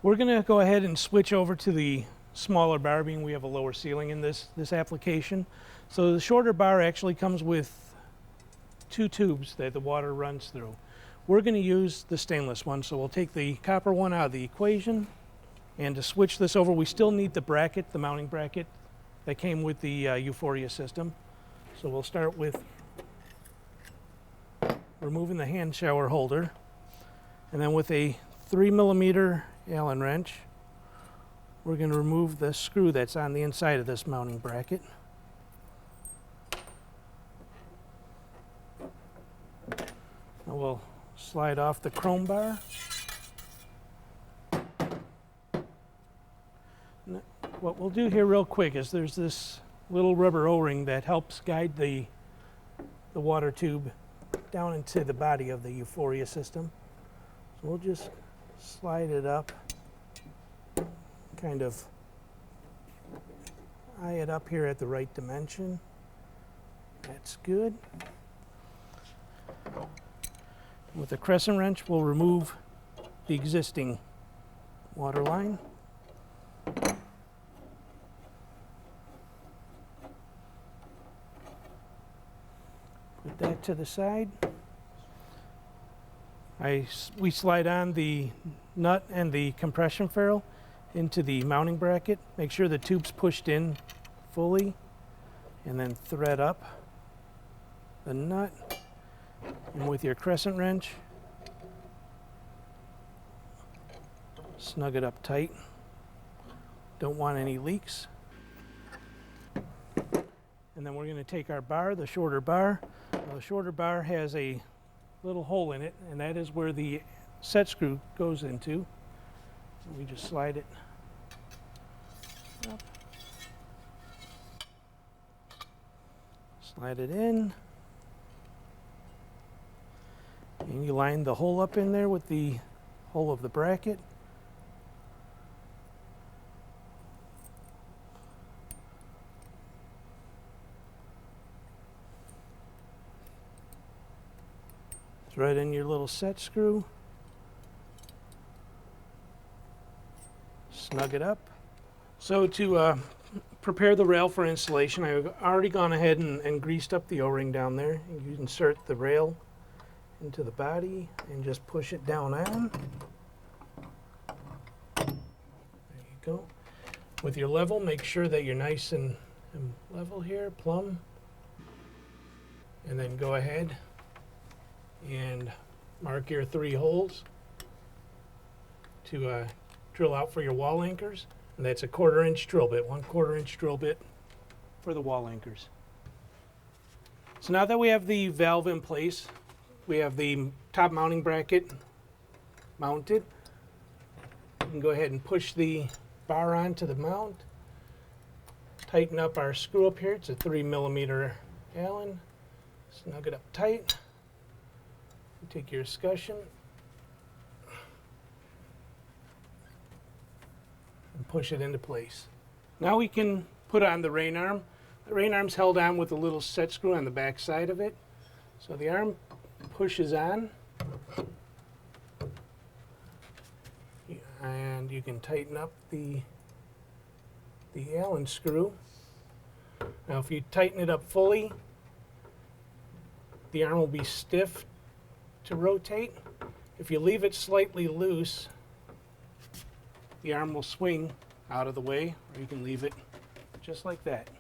We're going to go ahead and switch over to the smaller bar, being we have a lower ceiling in this application. So the shorter bar actually comes with 2 tubes that the water runs through. We're going to use the stainless one, so we'll take the copper one out of the equation. And to switch this over, we still need the bracket, the mounting bracket that came with the Euphoria system. So we'll start with removing the hand shower holder, and then with a 3mm Allen wrench, we're going to remove the screw that's on the inside of this mounting bracket. Now we'll slide off the chrome bar. What we'll do here real quick is there's this little rubber O-ring that helps guide the water tube down into the body of the Euphoria system. So we'll just slide it up, kind of eye it up here at the right dimension. That's good. With a crescent wrench, we'll remove the existing water line. Put that to the side. We slide on the nut and the compression ferrule into the mounting bracket. Make sure the tube's pushed in fully, and then thread up the nut. And with your crescent wrench, snug it up tight. Don't want any leaks. And then we're going to take our bar, the shorter bar. Now, the shorter bar has a little hole in it, and that is where the set screw goes into. So we just slide it up, slide it in, and you line the hole up in there with the hole of the bracket. Thread in your little set screw, snug it up. So to prepare the rail for installation, I've already gone ahead and greased up the O-ring down there. You insert the rail into the body and just push it down on. There you go. With your level, make sure that you're nice and level here, plumb. And then go ahead and mark your 3 holes to drill out for your wall anchors. And that's a 1/4 inch drill bit, 1/4 inch drill bit for the wall anchors. So now that we have the valve in place, we have the top mounting bracket mounted. You can go ahead and push the bar onto the mount. Tighten up our screw up here. It's a 3mm Allen. Snug it up tight. Take your escutcheon and push it into place. Now we can put on the rain arm. The rain arm's held on with a little set screw on the back side of it. So the arm pushes on, and you can tighten up the Allen screw. Now if you tighten it up fully, the arm will be stiff to rotate. If you leave it slightly loose, the arm will swing out of the way, or you can leave it just like that.